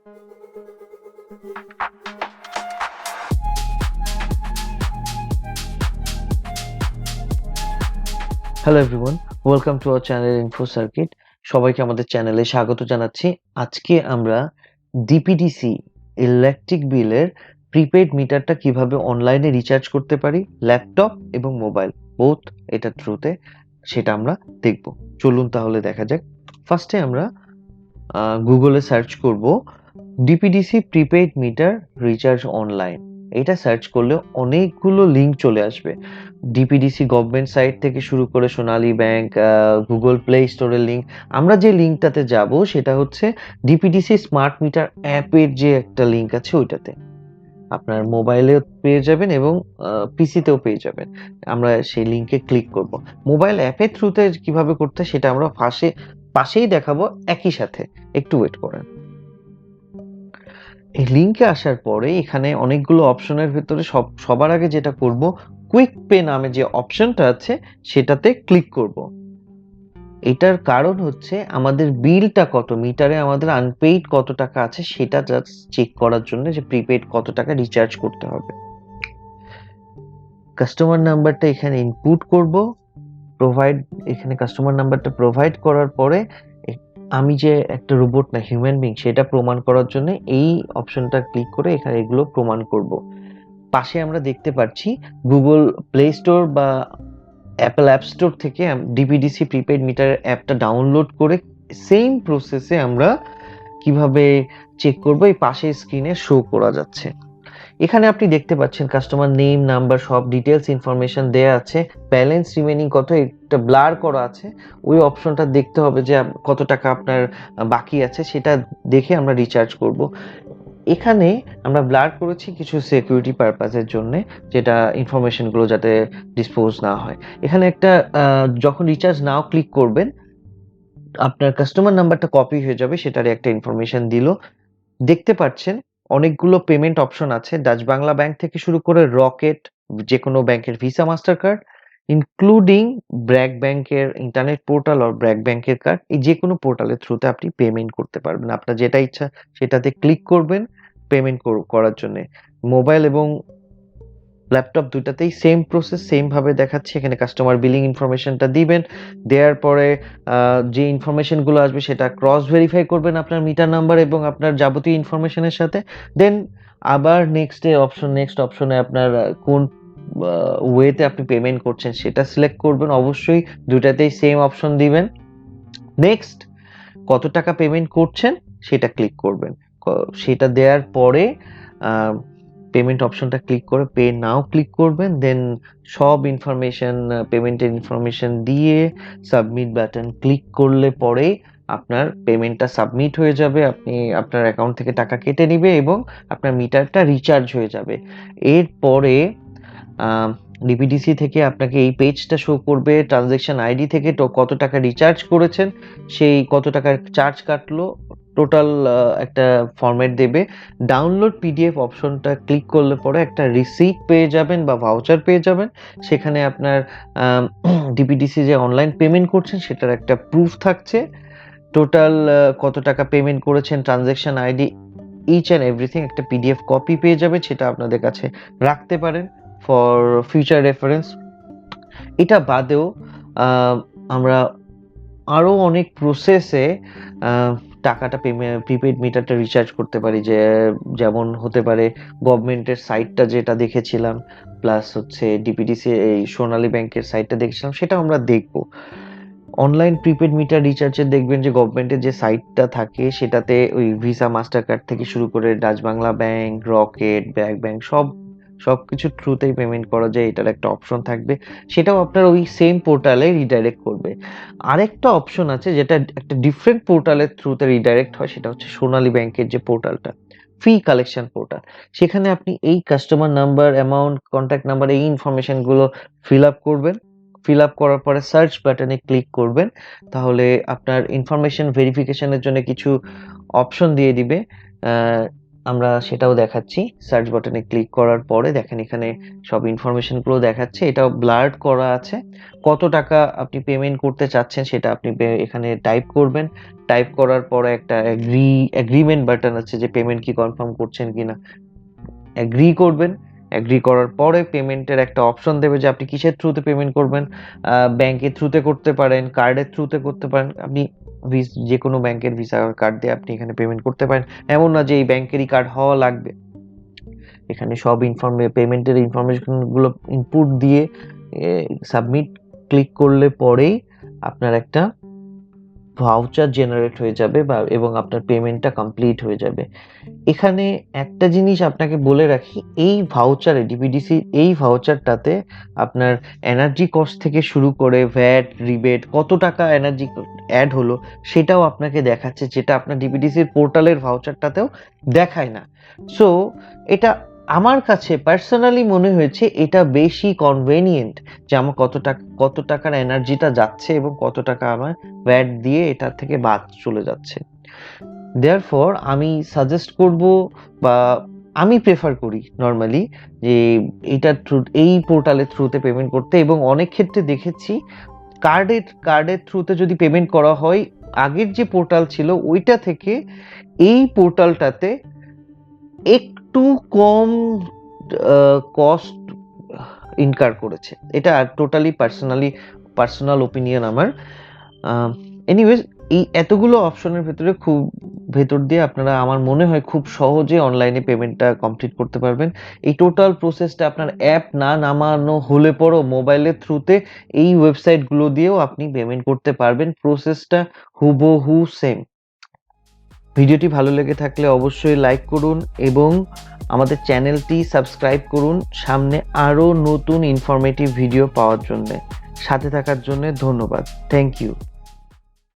Hello everyone, welcome to our channel info circuit. সবাইকে আমাদের চ্যানেলে স্বাগত জানাচ্ছি। আজকে আমরা ডিপিডিসি ইলেকট্রিক বিলের প্রিপেইড মিটারটা কিভাবে অনলাইনে রিচার্জ করতে পারি, ল্যাপটপ এবং মোবাইল বোথ এটার থ্রুতে, সেটা আমরা দেখব। চলুন তাহলে দেখা যাক। ফার্স্টে আমরা গুগলে সার্চ করব DPDC prepaid meter recharge online. এটা সার্চ করলে অনেকগুলো লিঙ্ক চলে আসবে। ডিপিডিসি গভর্নমেন্ট সাইট থেকে শুরু করে সোনালী ব্যাংক, গুগল প্লে স্টোরের লিঙ্ক। আমরা যে লিঙ্কটাতে যাব সেটা হচ্ছে ডিপিডিসি স্মার্ট মিটার অ্যাপের যে একটা লিঙ্ক আছে ওইটাতে। আপনার মোবাইলেও পেয়ে যাবেন এবং পিসিতেও পেয়ে যাবেন। আমরা সেই লিঙ্কে ক্লিক করব। মোবাইল অ্যাপের থ্রুতে কিভাবে করতে সেটা আমরা পাশেই দেখাবো একই সাথে। একটু ওয়েট করেন। এই লিঙ্কে আসার পরে এখানে অনেকগুলো অপশনের ভিতরে সবার আগে যেটা করব, কুইক পে নামে যে অপশনটা আছে সেটাতে ক্লিক করব। এটার কারণ হচ্ছে আমাদের বিলটা কত, মিটারে আমাদের আনপেইড কত টাকা আছে সেটা জাস্ট চেক করার জন্য যে প্রিপেইড কত টাকা রিচার্জ করতে হবে। কাস্টমার নাম্বারটা এখানে ইনপুট করব। এখানে কাস্টমার নাম্বারটা প্রোভাইড করার পরে আমি যে একটা রোবট না হিউম্যান বিং সেটা প্রমাণ করার জন্য এই অপশনটা ক্লিক করে এখানে এগুলো প্রমাণ করব। পাশে আমরা দেখতে পাচ্ছি গুগল প্লে স্টোর বা অ্যাপল অ্যাপ স্টোর থেকে ডিপিডিসি প্রিপেইড মিটারের অ্যাপটা ডাউনলোড করে সেম প্রসেসে আমরা কিভাবে চেক করব এই পাশে স্ক্রিনে শো করা যাচ্ছে। এখানে আপনি দেখতে পাচ্ছেন কাস্টমার নেম, নাম্বার, সব ডিটেলস ইনফরমেশন দেয়া আছে। ব্যালেন্স রিমেনিং কত, একটা ব্লার করা আছে। ওই অপশনটা দেখতে হবে যে কত টাকা আপনার বাকি আছে, সেটা দেখে আমরা রিচার্জ করব। এখানে আমরা ব্লার করেছি কিছু সিকিউরিটি পারপাসের জন্য, যেটা ইনফরমেশনগুলো যাতে ডিসপোজ না হয়। এখানে একটা যখন রিচার্জ নাও ক্লিক করবেন আপনার কাস্টমার নাম্বারটা কপি হয়ে যাবে, সেটারই একটা ইনফরমেশন দিল। দেখতে পাচ্ছেন অনেকগুলো পেমেন্ট অপশন আছে, ডাচ বাংলা ব্যাংক থেকে শুরু করে রকেট, যে কোনো ব্যাংকের visa master card, including BRAC ব্যাংকের ইন্টারনেট পোর্টাল আর ব্র্যাক ব্যাংকের কার্ড। এই যে কোনো পোর্টালের থ্রুতে আপনি পেমেন্ট করতে পারবেন। আপনার যেটা ইচ্ছা সেটাতে ক্লিক করবেন পেমেন্ট করার জন্য। মোবাইল এবং ল্যাপটপ দুটাতেই সেম প্রসেস, সেম ভাবে দেখাচ্ছে। এখানে কাস্টমার বিলিং ইনফরমেশনটা দিবেন, দেওয়ার পরে যে ইনফরমেশনগুলো আসবে সেটা ক্রস ভেরিফাই করবেন আপনার মিটার নাম্বার এবং আপনার যাবতীয় ইনফরমেশনের সাথে। দেন আবার নেক্সট অপশনে আপনার কোন ওয়েতে আপনি পেমেন্ট করছেন সেটা সিলেক্ট করবেন। অবশ্যই দুটাতেই সেম অপশন দিবেন। নেক্সট কত টাকা পেমেন্ট করছেন সেটা ক্লিক করবেন। সেটা দেওয়ার পরে পেমেন্ট অপশনটা ক্লিক করে পে নাও ক্লিক করবেন। দেন সব ইনফরমেশন, পেমেন্টের ইনফরমেশন দিয়ে সাবমিট বাটন ক্লিক করলে পরে আপনার পেমেন্টটা সাবমিট হয়ে যাবে। আপনি আপনার অ্যাকাউন্ট থেকে টাকা কেটে নিবে এবং আপনার মিটারটা রিচার্জ হয়ে যাবে। এরপরে ডিপিডিসি থেকে আপনাকে এই পেজটা শো করবে, ট্রানজ্যাকশন আইডি থেকে কত টাকা রিচার্জ করেছেন, সেই কত টাকার চার্জ কাটলো, টোটাল একটা ফরম্যাট দেবে। ডাউনলোড পিডিএফ অপশনটা ক্লিক করলে পরে একটা রিসিপ্ট পেয়ে যাবেন বা ভাউচার পেয়ে যাবেন। সেখানে আপনার ডিপিডিসি যে অনলাইন পেমেন্ট করছেন সেটার একটা প্রুফ থাকছে। টোটাল কত টাকা পেমেন্ট করেছেন, transaction ID, each and everything একটা পিডিএফ কপি পেয়ে যাবে। সেটা আপনাদের কাছে রাখতে পারেন ফর ফিউচার রেফারেন্স। এটা বাদেও আমরা আরো অনেক প্রসেসে টাকাটা প্রিপেইড মিটারটা রিচার্জ করতে পারি। যেমন হতে পারে গভর্নমেন্টের সাইটটা যেটা দেখেছিলাম, প্লাস হচ্ছে ডিপিডিসি এই সোনালী ব্যাংকের সাইটটা দেখেছিলাম, সেটা আমরা দেখব। অনলাইন প্রিপেড মিটার রিচার্জের দেখবেন যে গভর্নমেন্টের যে সাইটটা থাকে সেটাতে ওই ভিসা মাস্টার কার্ড থেকে শুরু করে Dutch Bangla bank, rocket, BRAC bank সবকিছু থ্রুতেই পেমেন্ট করা যায়, এটার একটা অপশন থাকবে। সেটাও আপনার ওই সেম পোর্টালে রিডাইরেক্ট করবে। আরেকটা অপশন আছে যেটা একটা ডিফারেন্ট পোর্টালের থ্রুতে রিডাইরেক্ট হয়, সেটা হচ্ছে সোনালী ব্যাংকের যে পোর্টালটা, ফি কালেকশন পোর্টাল। সেখানে আপনি এই customer number, amount, contact number, এই ইনফরমেশনগুলো ফিল আপ করবেন। ফিল আপ করার পরে সার্চ বাটনে ক্লিক করবেন। তাহলে আপনার ইনফরমেশন ভেরিফিকেশনের জন্য কিছু অপশন দিয়ে দিবে। আমরা সেটাও দেখাচ্ছি। সার্চ বাটনে ক্লিক করার পরে দেখেন এখানে সব ইনফরমেশনগুলো দেখাচ্ছে। এটাও ব্লার্ড করা আছে। কত টাকা আপনি পেমেন্ট করতে চাচ্ছেন সেটা আপনি এখানে টাইপ করবেন। টাইপ করার পরে একটা এগ্রিমেন্ট বাটন আছে যে পেমেন্ট কি কনফার্ম করছেন কিনা। এগ্রি করবেন। এগ্রি করার পরে পেমেন্টের একটা অপশন দেবে যে আপনি কিসের থ্রুতে পেমেন্ট করবেন। ব্যাংকের থ্রুতে করতে পারেন, কার্ডের থ্রুতে করতে পারেন। আপনি যে কোনো ব্যাংকের ভিসা কার্ড দিয়ে আপনি এখানে পেমেন্ট করতে পারেন। এমন না যে এই ব্যাংকেরই কার্ড হওয়া লাগবে। এখানে সব পেমেন্টের ইনফরমেশনগুলো ইনপুট দিয়ে সাবমিট ক্লিক করলে পরেই আপনার একটা ভাউচার জেনারেট হয়ে যাবে এবং আপনার পেমেন্টটা কমপ্লিট হয়ে যাবে। এখানে একটা জিনিস আপনাকে বলে রাখি, এই ভাউচারে ডিপিডিসি এই ভাউচারটাতে আপনার এনার্জি কস্ট থেকে শুরু করে ভ্যাট, রিবেট কত টাকা এনার্জি অ্যাড হলো সেটাও আপনাকে দেখাচ্ছে, যেটা আপনার ডিপিডিসির পোর্টালের ভাউচারটাতেও দেখায় না। সো এটা আমার কাছে পার্সোনালি মনে হয়েছে এটা বেশি কনভেনিয়েন্ট যে আমার কত টাকার এনার্জিটা যাচ্ছে এবং কত টাকা আমার ভ্যাট দিয়ে এটা থেকে বাদ চলে যাচ্ছে। দেয়ারফর আমি সাজেস্ট করব বা আমি প্রেফার করি নর্মালি যে এই পোর্টালের থ্রুতে পেমেন্ট করতে। এবং অনেক ক্ষেত্রে দেখেছি কার্ডের থ্রুতে যদি পেমেন্ট করা হয়, আগের যে পোর্টাল ছিল ওইটা থেকে এই পোর্টালটাতে একটু কম কস্ট ইনকার করেছে। এটা টোটালি পার্সোনাল ওপিনিয়ন আমার। এনিওয়েজ এই এতগুলো অপশনের ভেতর দিয়ে আপনারা আমার মনে হয় খুব সহজে অনলাইনে পেমেন্টটা কমপ্লিট করতে পারবেন। এই টোটাল প্রসেসটা আপনার অ্যাপ না নামানো হলে পরও মোবাইলের থ্রুতে এই ওয়েবসাইটগুলো দিয়েও আপনি পেমেন্ট করতে পারবেন। প্রসেসটা হুবহু সেম। ভিডিওটি ভালো লেগে থাকলে অবশ্যই লাইক করুন এবং আমাদের চ্যানেলটি সাবস্ক্রাইব করুন সামনে আরও নতুন ইনফরমেটিভ ভিডিও পাওয়ার জন্য। সাথে থাকার জন্য ধন্যবাদ। Thank you.